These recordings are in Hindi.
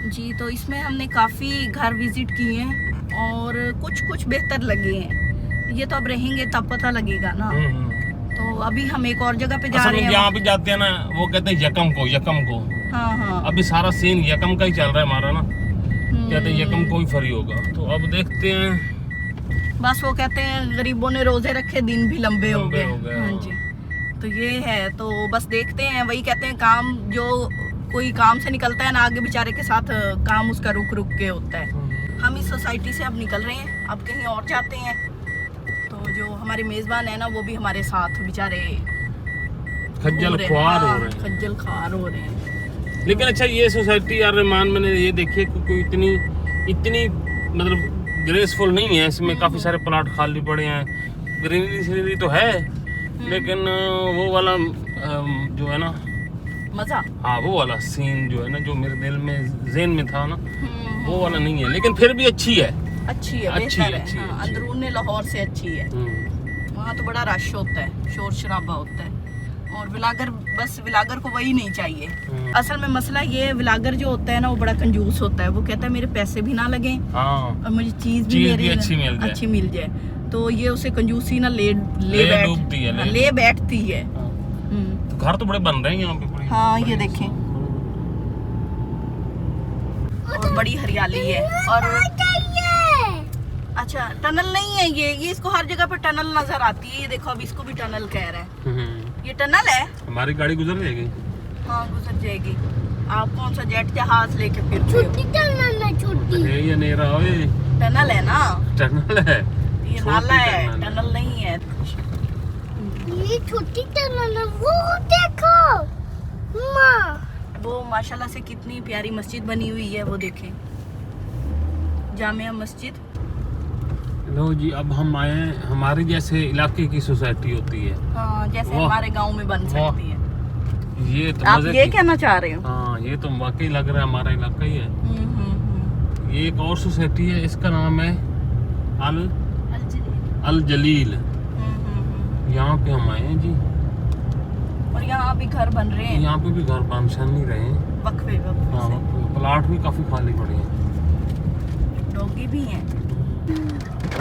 जी। तो इसमें हमने काफ़ी घर विजिट किए हैं और कुछ बेहतर लगे हैं। ये तो अब रहेंगे तब पता लगेगा ना। तो अभी हम एक और जगह पे जा रहे हैं। यहाँ भी जाते हैं ना, वो कहते हैं यकम को। हाँ। अभी सारा सीन यकम का ही चल रहा है हमारा ना। कहते हैं यकम को ही फ्री होगा, तो अब देखते हैं। बस वो कहते हैं गरीबों ने रोजे रखे दिन भी लंबे हो गए। हाँ जी। तो ये है, तो बस देखते हैं। वही कहते हैं काम जो कोई काम से निकलता है ना, आगे बेचारे के साथ काम उसका रुक के होता है। हम इस सोसाइटी से अब निकल रहे हैं, अब कहीं और जाते हैं। तो जो हमारे मेजबान है ना, वो भी हमारे साथ बेचारे खज्जल खार हो रहे हैं। लेकिन अच्छा, ये सोसाइटी यार रहमान, मैंने ये देखी कोई इतनी मतलब ग्रेसफुल नहीं है। इसमें काफी सारे प्लॉट खाली पड़े हैं, ग्रीनरी तो है, लेकिन वो वाला जो है ना मजा, हाँ वो वाला सीन जो है ना, जो मेरे दिल में ज़हन में था ना, वो वाला नहीं है। लेकिन फिर भी अच्छी है। अंदरूनी लाहौर से अच्छी है। वहाँ तो बड़ा रश होता है, शोर शराबा होता है। और विलागर को वही नहीं चाहिए। असल में मसला ये है, विलागर जो होता है ना, वो बड़ा कंजूस होता है। वो कहता है मेरे पैसे भी ना लगे और मुझे चीज भी अच्छी मिल जाए। तो ये उसे कंजूसी ना ले बैठती है। तो घर तो बड़े बन रहे हैं यहाँ पे। हाँ, ये देखें, और बड़ी हरियाली है। और अच्छा, टनल नहीं है ये इसको हर जगह पे टनल नजर आती है। ये देखो, अब इसको भी टनल कह रहा है। ये टनल है। हमारी गाड़ी गुजर जाएगी। हाँ, गुजर जाएगी। आप कौन सा जेट जहाज लेके फिर छोटी टनल है, छोटी। ये नहीं रहा है, टनल है ना, टनल है, ये नाला है, टनल नहीं है। ये छोटी टनल है। वो देखो माँ, वो माशाल्लाह से कितनी प्यारी मस्जिद बनी हुई है। वो देखें, जामिया मस्जिद। लो जी, अब हम आए हैं, हमारे जैसे इलाके की सोसाइटी होती है। हाँ, जैसे हमारे गांव में बन सकती है। ये तो आप ये कहना चाह रहे हो? हाँ, ये तो वाकई लग रहा है हमारा इलाका ही है। ये एक और सोसाइटी है, इसका नाम है अल जलील। यहाँ पे हम आए हैं जी। और यहाँ भी घर बन रहे हैं। यहाँ पे भी घर बन नहीं रहे हैं, वक्फे हाँ, प्लाट भी काफी खाली पड़े हैं। डॉगी भी हैं।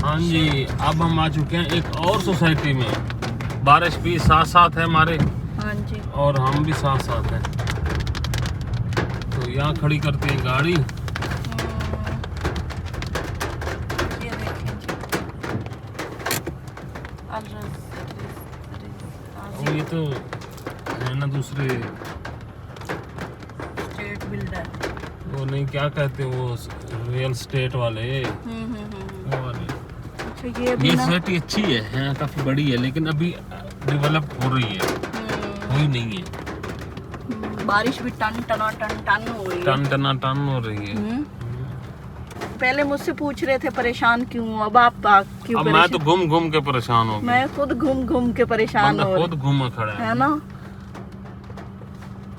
हाँ जी, अब हम आ चुके हैं एक और सोसाइटी में। बारिश भी साथ है हमारे। हाँ जी। और हम भी साथ हैं। तो यहाँ खड़ी करते हैं गाड़ी। ये देखें, ये तो है ना दूसरे स्टेट बिल्डर, वो नहीं क्या कहते, वो रियल स्टेट वाले। वो वाले। अच्छा, ये सोसाइटी अच्छी है, काफी बड़ी है, लेकिन अभी डेवलप हो रही है, हुई नहीं है। बारिश भी टन हो रही है। पहले मुझसे पूछ रहे थे परेशान क्यों, अब आप क्यों? अब मैं तो घूम के परेशान हो गया। मैं खुद घूम के परेशान हो, खुद घूमा खड़ा है ना।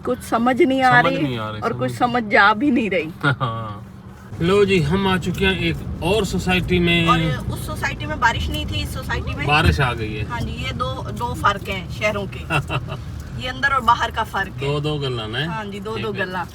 कुछ समझ नहीं आ रही और कुछ समझ जा भी नहीं रही। लो जी, हम आ चुके हैं एक और सोसाइटी में। और उस सोसाइटी में बारिश नहीं थी, इस सोसाइटी में बारिश आ गई है। हाँ जी, ये दो फर्क हैं शहरों के। ये अंदर और बाहर का फर्क है। दो गल्ला है। हाँ जी, दो गल्ला।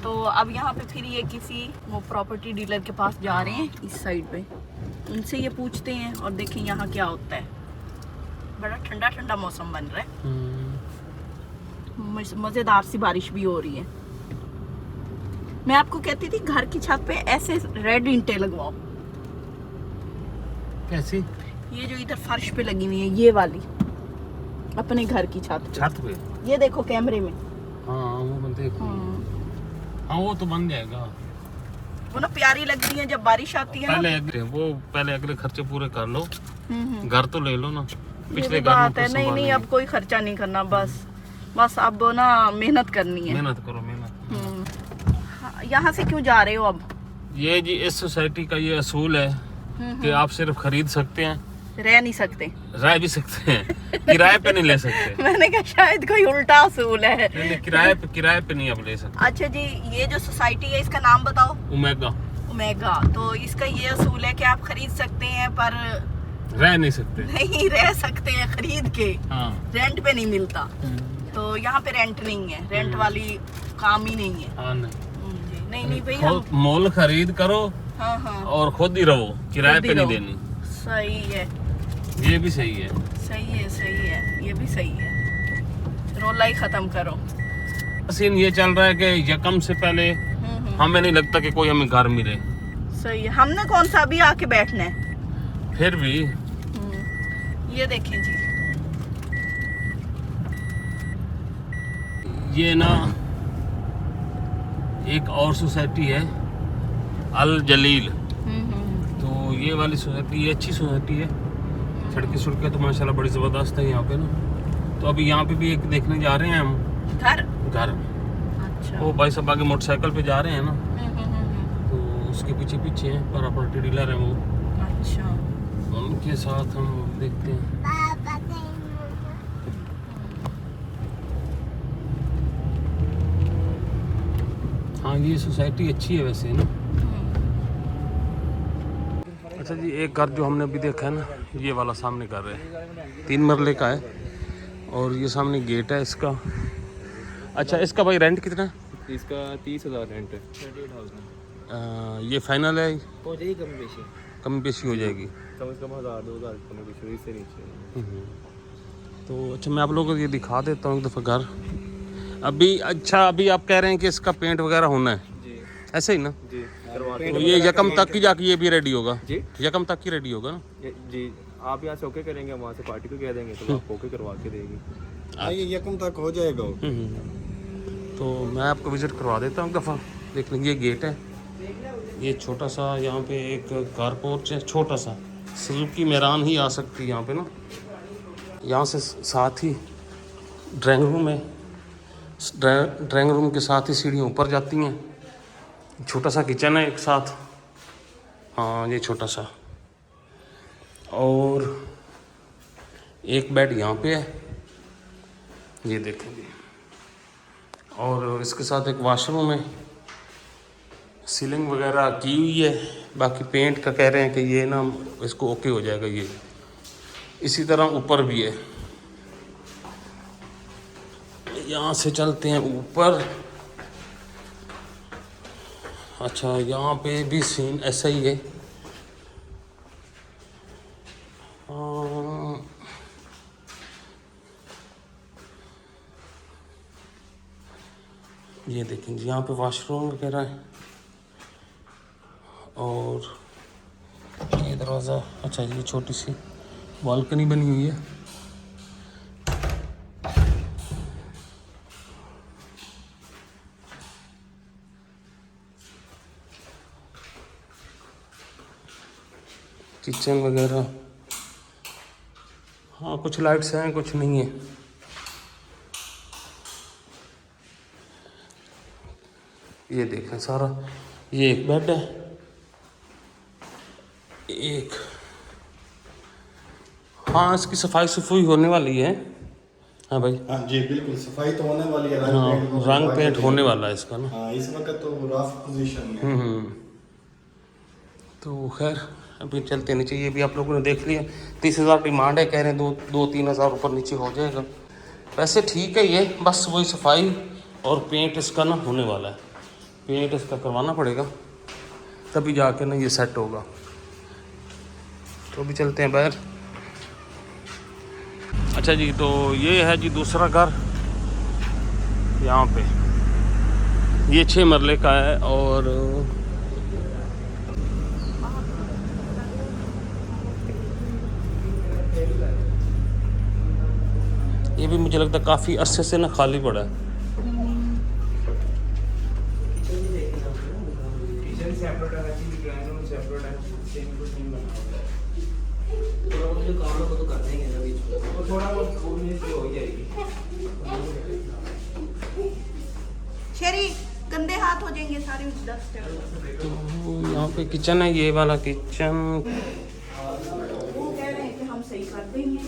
तो अब यहाँ पे फिर ये किसी वो प्रॉपर्टी डीलर के पास जा रहे हैं, इस साइड पे। उनसे ये पूछते हैं और देखें यहाँ क्या होता है। बड़ा ठंडा मौसम बन रहा है, मजेदार सी बारिश भी हो रही है। मैं आपको कहती थी घर की छत पे ऐसे रेड ईंटें लगवाओ। कैसी? ये जो इधर फर्श पे लगी हुई है, ये वाली, अपने घर की छत पे। ये देखो कैमरे में। हाँ, वो मैं देखूं। हाँ, वो तो बन जाएगा। वो ना प्यारी लगती है जब बारिश आती है। पहले अगले खर्चे पूरे कर लो। घर तो ले लो ना, पिछले बात है। नहीं, अब कोई खर्चा नहीं करना, बस अब ना मेहनत करनी है। मेहनत करो। यहाँ से क्यों जा रहे हो अब? ये जी, इस सोसाइटी का ये असूल है कि आप सिर्फ खरीद सकते हैं, रह नहीं सकते। रह भी सकते हैं, किराए पे नहीं ले सकते। मैंने कहा शायद कोई उल्टा असूल है। नहीं, किराए पे नहीं आप ले सकते। अच्छा जी, ये जो सोसाइटी है इसका नाम बताओ। ओमेगा। तो इसका ये असूल है कि आप खरीद सकते हैं पर रह नहीं सकते। नहीं रह सकते हैं खरीद के। हाँ। रेंट पे नहीं मिलता। तो यहाँ पे रेंट नहीं है, रेंट वाली काम ही नहीं है। हाँ, नहीं। नहीं नहीं भाई हम मोल खरीद करो हाँ हाँ और खुद ही रहो, किराए खुद ही पे नहीं रहो। देनी। सही है ये भी सही है। सही है ये भी सही है। रोला ही खत्म करो। सीन ये चल रहा है कि यकम से पहले हमें नहीं लगता कि कोई हमें घर मिले। सही है। हमने कौन सा अभी आके बैठना है। फिर भी ये देखें जी, ये ना एक और सोसाइटी है अल जलील, तो ये वाली सोसाइटी ये अच्छी सोसाइटी है। सड़कें तो माशाल्लाह बड़ी ज़बरदस्त है यहाँ पे ना। तो अभी यहाँ पे भी एक देखने जा रहे हैं हम घर। अच्छा, वो भाई सब आगे मोटरसाइकिल पे जा रहे हैं ना, तो उसके पीछे हैं पर अपना डीलर है वो। अच्छा, उनके साथ हम देखते हैं। हाँ ये सोसाइटी अच्छी है वैसे ना। अच्छा जी, एक घर जो हमने अभी देखा है ना, ये वाला सामने घर है, 3 मरले का है और ये सामने गेट है इसका। अच्छा, इसका भाई रेंट कितना है? इसका 30,000 रेंट है। 38,000 ये फाइनल है? हो जाएगी, कम पेशी हो जाएगी। कम से कम 1,000-2,000 कम पेशी, इससे नीचे। तो अच्छा, मैं आप लोगों को ये दिखा देता हूँ एक दफ़ा घर अभी। अच्छा, अभी आप कह रहे हैं कि इसका पेंट वगैरह होना है जी, ऐसे ही ना जी तो ये यकम तक की जाके ये भी रेडी होगा जी, यकम तक की रेडी होगा ना जी। आप यहाँ से ओके करेंगे, वहाँ से पार्टी को कह देंगे तो आप ओके करवा के देगी। ये यकम तक हो जाएगा। तो मैं आपको विज़िट करवा देता हूँ एक दफ़ा, देख लेंगे। ये गेट है, ये छोटा सा यहाँ पे एक कार पोर्च है, छोटा सा सुजुकी मैरान ही आ सकती है यहाँ पे ना। यहाँ से साथ ही ड्राइंग रूम है, ड्राइंग रूम के साथ ही सीढ़ियाँ ऊपर जाती हैं। छोटा सा किचन है एक साथ, हाँ ये छोटा सा, और एक बेड यहाँ पे है, ये देखेंगे। और इसके साथ एक वाशरूम है, सीलिंग वगैरह की हुई है। बाकी पेंट का कह रहे हैं कि ये ना इसको ओके हो जाएगा ये। इसी तरह ऊपर भी है। यहाँ से चलते हैं ऊपर। अच्छा, यहाँ पे भी सीन ऐसा ही है। ये देखेंगे, यहाँ पे वॉशरूम वगैरह है और ये दरवाज़ा। अच्छा, ये छोटी सी बालकनी बनी हुई है। किचन वगैरह, हाँ कुछ लाइट्स हैं कुछ नहीं है। ये देखें सारा, ये एक बेड है, एक हाँ इसकी सफाई होने वाली है। हाँ भाई, हाँ जी बिल्कुल, सफाई तो होने वाली है। हाँ रंग पेंट होने वाला है इसका ना। हाँ, इस वक्त तो रफ पोजीशन में। तो खैर अभी चलते नीचे। ये भी आप लोगों ने देख लिया, 30,000 डिमांड है, कह रहे हैं 2-3 हज़ार ऊपर नीचे हो जाएगा। वैसे ठीक है ये, बस वही सफाई और पेंट इसका ना होने वाला है। पेंट इसका करवाना पड़ेगा तभी जाके ना ये सेट होगा। तो अभी चलते हैं बाहर। अच्छा जी, तो ये है जी दूसरा घर यहाँ पे। ये 6 मरले का है और ये भी मुझे लगता है काफ़ी अरसे से ना खाली पड़ा है। शेरी गंदे हाथ हो जाएंगे सारे डस्ट है। तो यहाँ पे किचन है, ये वाला किचन। वो कह रहे हैं कि हम सही कर देंगे।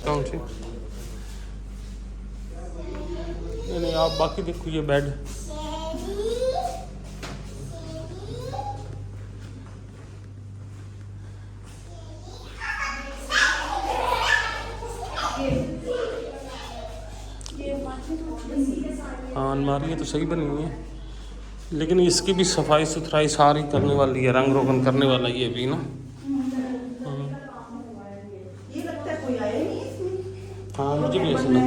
कौन सी? नहीं आप बाकी देखो, ये बेड हाँ अलमारी तो सही बनी हुई है, लेकिन इसकी भी सफाई सुथराई सारी करने वाली है, रंग रोगन करने वाला ये भी ना। ये लगता है कोई आया ही नहीं इसमें। हाँ मुझे भी ऐसा लगा।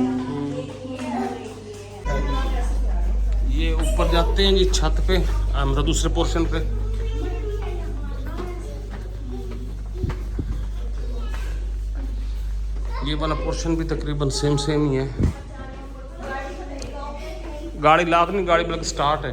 ये ऊपर जाते हैं जी छत पे, हम दूसरे पोर्शन पे। ये वाला पोर्शन भी तकरीबन सेम ही है। गाड़ी लाख नहीं, गाड़ी बल्कि स्टार्ट है।